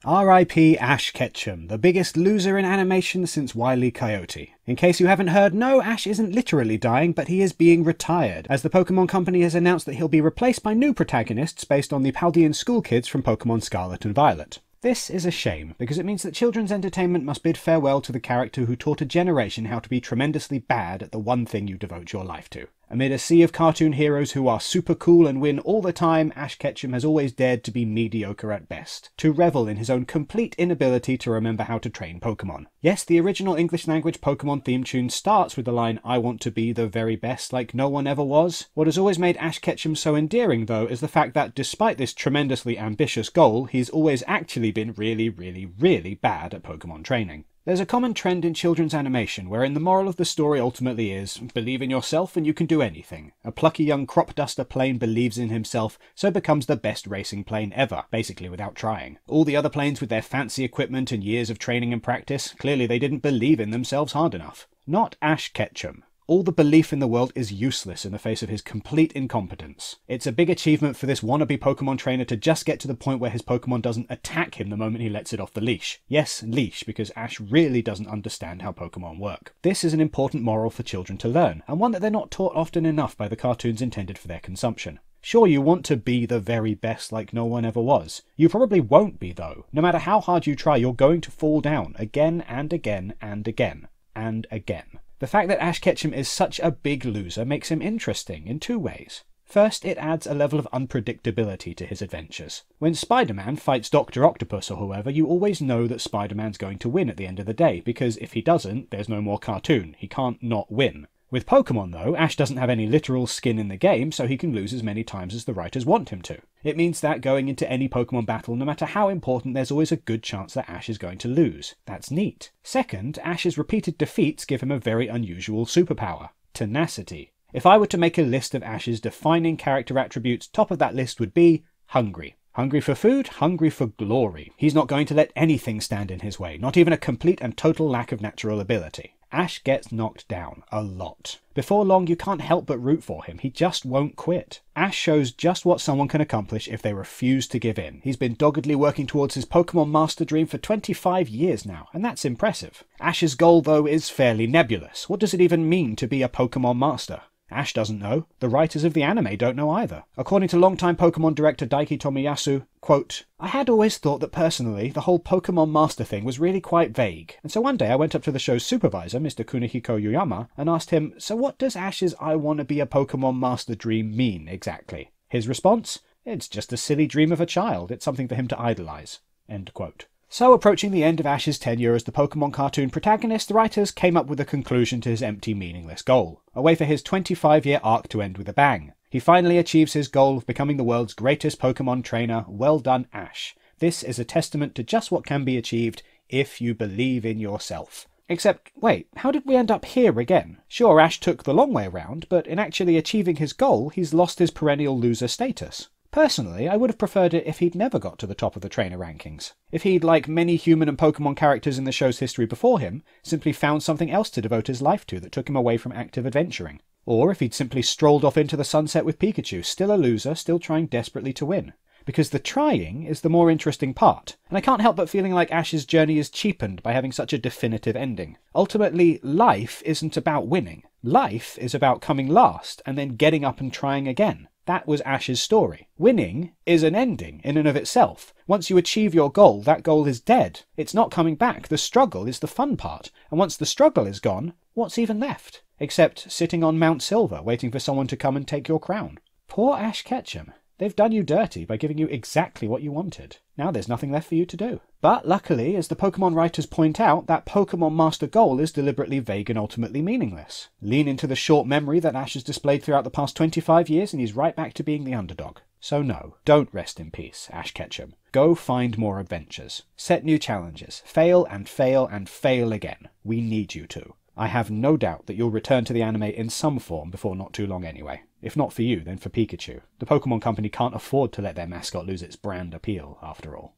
R.I.P. Ash Ketchum, the biggest loser in animation since Wile E. Coyote. In case you haven't heard, no, Ash isn't literally dying, but he is being retired, as the Pokemon Company has announced that he'll be replaced by new protagonists based on the Paldean school kids from Pokemon Scarlet and Violet. This is a shame, because it means that children's entertainment must bid farewell to the character who taught a generation how to be tremendously bad at the one thing you devote your life to. Amid a sea of cartoon heroes who are super cool and win all the time, Ash Ketchum has always dared to be mediocre at best, to revel in his own complete inability to remember how to train Pokemon. Yes, the original English language Pokemon theme tune starts with the line, "I want to be the very best like no one ever was." What has always made Ash Ketchum so endearing, though, is the fact that despite this tremendously ambitious goal, he's always actually been really bad at Pokemon training. There's a common trend in children's animation wherein the moral of the story ultimately is, believe in yourself and you can do anything. A plucky young crop duster plane believes in himself, so becomes the best racing plane ever, basically without trying. All the other planes with their fancy equipment and years of training and practice, clearly they didn't believe in themselves hard enough. Not Ash Ketchum. All the belief in the world is useless in the face of his complete incompetence. It's a big achievement for this wannabe Pokemon trainer to just get to the point where his Pokemon doesn't attack him the moment he lets it off the leash. Yes, leash, because Ash really doesn't understand how Pokemon work. This is an important moral for children to learn, and one that they're not taught often enough by the cartoons intended for their consumption. Sure, you want to be the very best like no one ever was. You probably won't be, though. No matter how hard you try, you're going to fall down again and again and again and again. The fact that Ash Ketchum is such a big loser makes him interesting in two ways. First, it adds a level of unpredictability to his adventures. When Spider-Man fights Dr. Octopus or whoever, you always know that Spider-Man's going to win at the end of the day, because if he doesn't, there's no more cartoon. He can't not win. With Pokemon, though, Ash doesn't have any literal skin in the game, so he can lose as many times as the writers want him to. It means that going into any Pokemon battle, no matter how important, there's always a good chance that Ash is going to lose. That's neat. Second, Ash's repeated defeats give him a very unusual superpower: tenacity. If I were to make a list of Ash's defining character attributes, top of that list would be hungry. Hungry for food, hungry for glory. He's not going to let anything stand in his way, not even a complete and total lack of natural ability. Ash gets knocked down a lot. Before long, you can't help but root for him. He just won't quit. Ash shows just what someone can accomplish if they refuse to give in. He's been doggedly working towards his Pokemon Master dream for 25 years now, and that's impressive. Ash's goal, though, is fairly nebulous. What does it even mean to be a Pokemon Master? Ash doesn't know. The writers of the anime don't know either. According to longtime Pokemon director Daiki Tomiyasu, quote, "I had always thought that personally the whole Pokemon Master thing was really quite vague, and so one day I went up to the show's supervisor, Mr. Kunihiko Yoyama, and asked him, so what does Ash's I wanna be a Pokemon Master dream mean exactly? His response? It's just a silly dream of a child. It's something for him to idolize." End quote. So, approaching the end of Ash's tenure as the Pokemon cartoon protagonist, the writers came up with a conclusion to his empty, meaningless goal. A way for his 25-year arc to end with a bang. He finally achieves his goal of becoming the world's greatest Pokemon trainer. Well done, Ash. This is a testament to just what can be achieved if you believe in yourself. Except, wait, how did we end up here again? Sure, Ash took the long way around, but in actually achieving his goal, he's lost his perennial loser status. Personally, I would have preferred it if he'd never got to the top of the trainer rankings. If he'd, like many human and Pokemon characters in the show's history before him, simply found something else to devote his life to that took him away from active adventuring. Or if he'd simply strolled off into the sunset with Pikachu, still a loser, still trying desperately to win. Because the trying is the more interesting part, and I can't help but feeling like Ash's journey is cheapened by having such a definitive ending. Ultimately, life isn't about winning. Life is about coming last, and then getting up and trying again. That was Ash's story. Winning is an ending in and of itself. Once you achieve your goal, that goal is dead. It's not coming back. The struggle is the fun part. And once the struggle is gone, what's even left? Except sitting on Mount Silver, waiting for someone to come and take your crown. Poor Ash Ketchum. They've done you dirty by giving you exactly what you wanted. Now there's nothing left for you to do. But luckily, as the Pokemon writers point out, that Pokemon Master goal is deliberately vague and ultimately meaningless. Lean into the short memory that Ash has displayed throughout the past 25 years and he's right back to being the underdog. So no, don't rest in peace, Ash Ketchum. Go find more adventures. Set new challenges. Fail and fail and fail again. We need you to. I have no doubt that you'll return to the anime in some form before not too long anyway. If not for you, then for Pikachu. The Pokemon Company can't afford to let their mascot lose its brand appeal, after all.